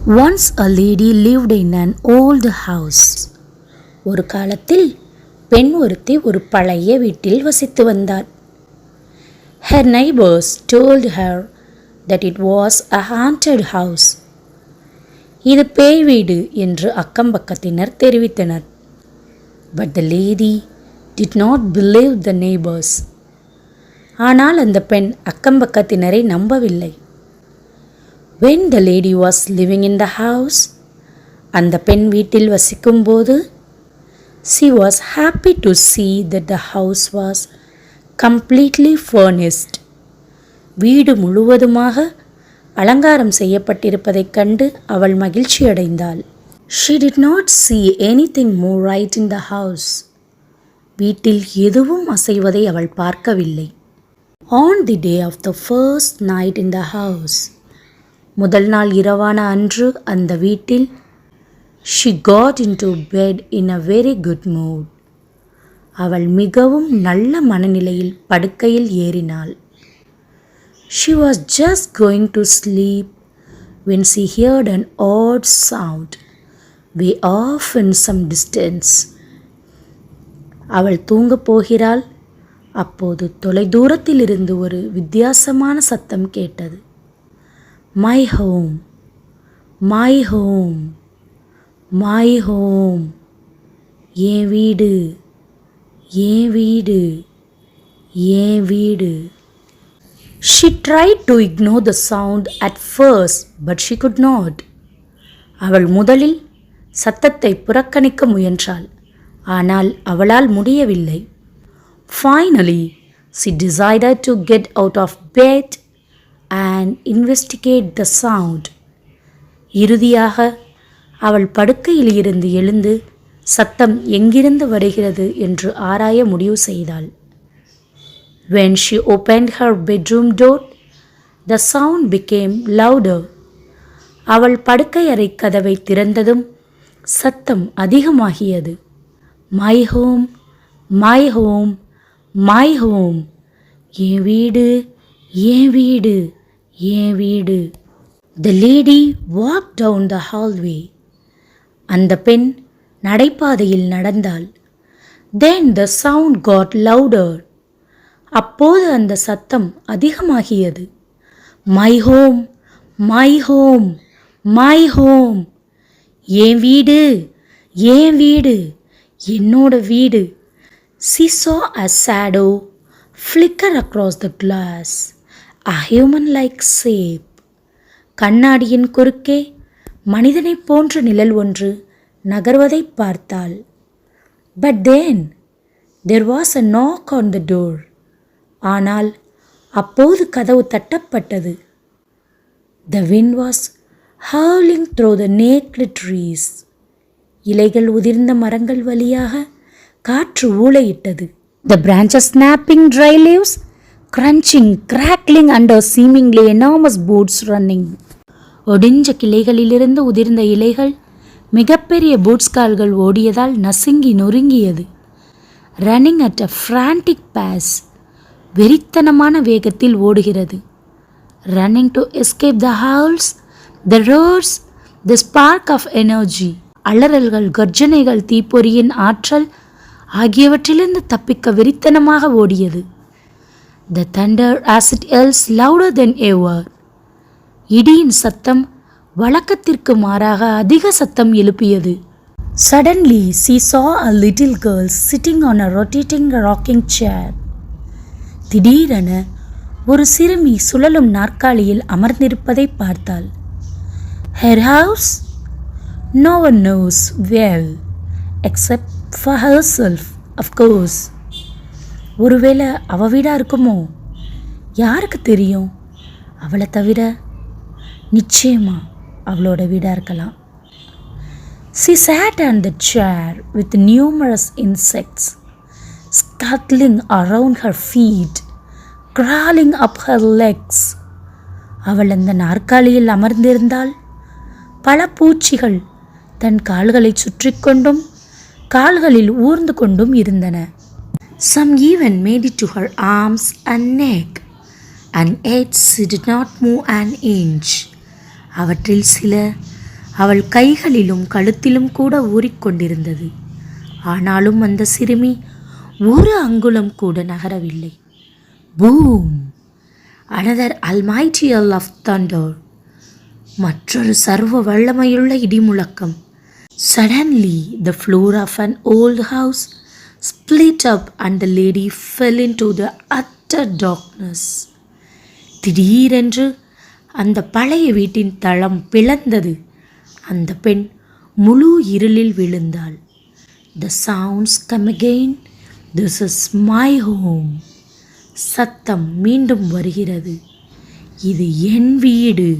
Once a lady lived in an old house. ஒரு காலத்தில் பெண் ஒருத்தி ஒரு பழைய வீட்டில் வசித்து வந்தாள். Her neighbors told her that it was a haunted house. இது பேய் வீடு என்று அக்கம் பக்கத்தினர் தெரிவித்தனர். But the lady did not believe the neighbors. ஆனால் அந்த பெண் அக்கம் பக்கத்தினரை நம்பவில்லை. When the lady was living in the house, அந்த பெண் வீட்டில் வசிக்கும்போது, she was happy to see that the house was completely furnished. வீடு முழுவதுமாக அலங்காரம் செய்யப்பட்டிருப்பதைக் கண்டு அவள் மகிழ்ச்சியடைந்தாள். She did not see anything more right in the house. வீட்டில் எதுவும் அசைவதை அவள் பார்க்கவில்லை. On the day of the first night in the house, முதல் நாள் இரவான அன்று அந்த வீட்டில் she got into bed in a very good mood. அவள் மிகவும் நல்ல மனநிலையில் படுக்கையில் ஏறினாள். She was just going to sleep when she heard an odd sound way off in some distance. அவள் தூங்கப் போகிறாள். அப்போது தொலைதூரத்தில் இருந்து ஒரு வித்தியாசமான சத்தம் கேட்டது. My home, my home, my home. என் வீடு, என் வீடு, என் வீடு. She tried to ignore the sound at first, but she could not. அவள் முதலில் சத்தத்தை புறக்கணிக்க முயன்றாள், ஆனால் அவளால் முடியவில்லை. Finally, she decided to get out of bed and investigate the sound. இறுதியாக அவள் படுக்கையில் இருந்து எழுந்து சத்தம் எங்கிருந்து வருகிறது என்று ஆராய முடிவு செய்தாள். When she opened her bedroom door, the sound became louder. அவள் படுக்கை அறை கதவை திறந்ததும் சத்தம் அதிகமாகியது. My home, my home, my home. என் வீடு, என் வீடு, என் வீடு. The lady walked down the hallway. அந்த பெண் நடைபாதையில் நடந்தாள். Then the sound got louder. அப்போது அந்த சத்தம் அதிகமாகியது. My home, my home, my home. என் வீடு, என் வீடு, என்னோட வீடு. She saw a shadow flicker across the glass, a human-like shape. கண்ணாடியின் குறுக்கே மனிதனைப் போன்ற நிழல் ஒன்று நகர்வதை பார்த்தாள். But then there was a knock on the door. ஆனால் அப்போது கதவு தட்டப்பட்டது. The wind was howling through the naked trees. இலைகள் உதிர்ந்த மரங்கள் வழியாக காற்று ஊளையிட்டது. The branches snapping dry leaves, crunching, crackling under seemingly enormous boots running. ஒடிஞ்ச கிளைகளிலிருந்து உதிர்ந்த இலைகள் மிகப்பெரிய பூட்ஸ் கால்கள் ஓடியதால் நசுங்கி நொறுங்கியது. Running at a frantic pace, வெறித்தனமான வேகத்தில் ஓடுகிறது. Running to escape the howls, the roars, the spark of energy. அலறல்கள், கர்ஜனைகள், தீப்பொறியின் ஆற்றல் ஆகியவற்றிலிருந்து தப்பிக்க வெறித்தனமாக ஓடியது. The thunder as it yells louder than ever. இடியின் சத்தம் வழக்கத்திற்கு மாறாக அதிக சத்தம் எழுப்பியது. Suddenly she saw a little girl sitting on a rotating rocking chair. திடீரென ஒரு சிறுமி சுழலும் நாற்காலியில் அமர்ந்திருப்பதை பார்த்தாள். Her house? No one knows well, except for herself, of course. ஒருவேளை அவ வீடா இருக்குமோ? யாருக்கு தெரியும்? அவளை தவிர நிச்சயமா அவளோட வீடா இருக்கலாம். She sat on the chair with numerous insects scuttling around her feet, crawling up her legs. அவள் அந்த நாற்காலியில் அமர்ந்திருந்தாள். பல பூச்சிகள் தன் கால்களை சுற்றி கொண்டும் கால்களில் ஊர்ந்து கொண்டும் இருந்தன. Some even made it to her arms and neck, and yet she did not move an inch. அவற்றில் சில அவள் கைகளிலும் கழுத்திலும் கூட ஊறிக்கொண்டிருந்தது. ஆனாலும் அந்த சிறுமி ஒரு அங்குலம் கூட நகரவில்லை. Boom! Another almighty yell of thunder. மற்றொரு சர்வ வல்லமையுள்ள இடிமுழக்கம். Suddenly the floor of an old house split up and the lady fell into the utter darkness. திடீரென்று அந்த பழைய வீட்டின் தளம் பிளந்தது. அந்த பெண் முழு இருளில் விழுந்தாள். The sounds come again. This is my home. சத்தம் மீண்டும் வருகிறது. இது என் வீடு.